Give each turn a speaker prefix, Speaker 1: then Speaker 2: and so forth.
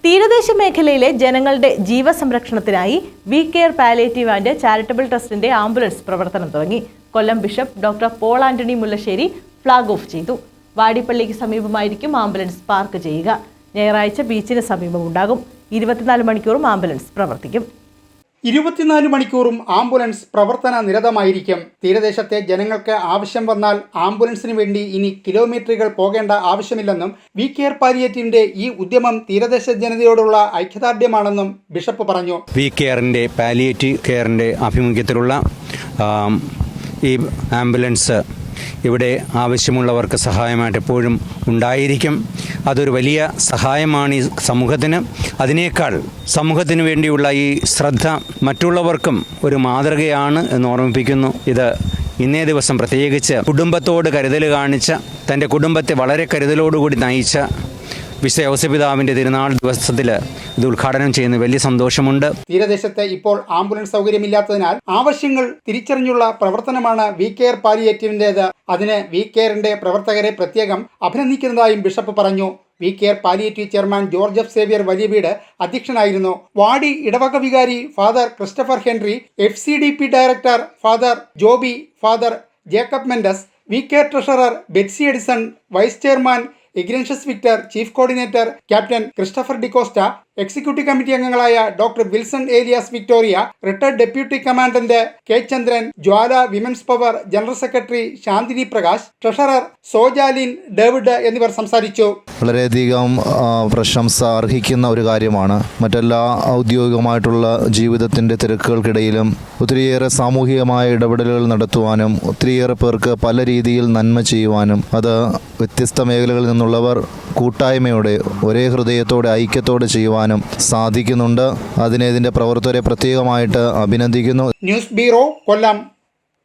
Speaker 1: തീരദേശ മേഖലയിലെ ജനങ്ങളുടെ ജീവസംരക്ഷണത്തിനായി we care palliative and charitable ട്രസ്റ്റിന്റെ ആംബുലൻസ് പ്രവർത്തനം തുടങ്ങി. Kollam bishop doctor Paul Antony Mullassery flag off ചെയ്തു. വാടിപ്പള്ളിക്ക് സമീപമായിരിക്കും ആംബുലൻസ് പാർക്ക് ചെയ്യുക. ഞായറാഴ്ച ബീച്ചിന് സമീപം ഉണ്ടാകും. 24 മണിക്കൂറും ആംബുലൻസ് പ്രവർത്തിക്കും.
Speaker 2: 24 മണിക്കൂറും ആംബുലൻസ് പ്രവർത്തന നിരതമായിരിക്കും. തീരദേശത്തെ ജനങ്ങൾക്ക് ആവശ്യം വന്നാൽ ആംബുലൻസിന് വേണ്ടി ഇനി കിലോമീറ്ററുകൾ പോകേണ്ട ആവശ്യമില്ലെന്നും വി കെയർ പാലിയേറ്റീവിന്റെ ഈ ഉദ്യമം തീരദേശ ജനതയോടുള്ള ഐക്യദാർഢ്യമാണെന്നും ബിഷപ്പ് പറഞ്ഞു.
Speaker 3: വി കെയറിന്റെ പാലിയേറ്റീവ് കെയറിന്റെ ആഭിമുഖ്യത്തിലുള്ള ഈ ആംബുലൻസ് ഇവിടെ ആവശ്യമുള്ളവർക്ക് സഹായമായിട്ട് എപ്പോഴും ഉണ്ടായിരിക്കും. അതൊരു വലിയ സഹായമാണ് ഈ സമൂഹത്തിന്. അതിനേക്കാൾ സമൂഹത്തിന് വേണ്ടിയുള്ള ഈ ശ്രദ്ധ മറ്റുള്ളവർക്കും ഒരു മാതൃകയാണ് എന്ന് ഓർമ്മിപ്പിക്കുന്നു. ഇത് ഇന്നേ ദിവസം പ്രത്യേകിച്ച് കുടുംബത്തോട് കരുതൽ കാണിച്ച, തൻ്റെ കുടുംബത്തെ വളരെ കരുതലോടുകൂടി നയിച്ച വിശുദ്ധ ഔസേപ്പിതാവിൻ്റെ തിരുനാൾ ദിവസത്തിൽ ഇത് ഉദ്ഘാടനം ചെയ്യുന്ന വലിയ സന്തോഷമുണ്ട്.
Speaker 2: തീരദേശത്ത് ഇപ്പോൾ ആംബുലൻസ് സൗകര്യമില്ലാത്തതിനാൽ ആവശ്യങ്ങൾ തിരിച്ചറിഞ്ഞുള്ള പ്രവർത്തനമാണ് വി കെയർ പാലിയേറ്റീവിൻ്റേത്. അതിന് വി കെയറിന്റെ പ്രവർത്തകരെ പ്രത്യേകം അഭിനന്ദിക്കുന്നതായും ബിഷപ്പ് പറഞ്ഞു. We care palliative chairman George F Xavier Valiyaveedu അധ്യക്ഷനായിരുന്നു. വാടി ഇടവക വികാരി father Christopher Henry, FCDP director father Joby, father Jacob Mendes, we care treasurer Betsy Edison, vice chairman Ignatius Victor, chief coordinator captain Christopher D'Costa, executive committee അംഗങ്ങളായ doctor Wilson Elias Victoria, retired deputy commandant K Chandran, Jwala women's power general secretary Shanthini Prakash, treasurer Sojalin David എന്നിവർ സംസാരിച്ചു.
Speaker 4: വളരെയധികം പ്രശംസ അർഹിക്കുന്ന ഒരു കാര്യമാണ്. മറ്റെല്ലാ ഔദ്യോഗികമായിട്ടുള്ള ജീവിതത്തിൻ്റെ തിരക്കുകൾക്കിടയിലും ഒത്തിരിയേറെ സാമൂഹികമായ ഇടപെടലുകൾ നടത്തുവാനും ഒത്തിരിയേറെ പേർക്ക് പല രീതിയിൽ നന്മ ചെയ്യുവാനും അത് വ്യത്യസ്ത മേഖലകളിൽ നിന്നുള്ളവർ കൂട്ടായ്മയോടെ ഒരേ ഹൃദയത്തോടെ ഐക്യത്തോടെ ചെയ്യുവാനും സാധിക്കുന്നുണ്ട്. ഇതിൻ്റെ പ്രവർത്തകരെ പ്രത്യേകമായിട്ട് അഭിനന്ദിക്കുന്നു.
Speaker 2: ന്യൂസ് ബ്യൂറോ, കൊല്ലം.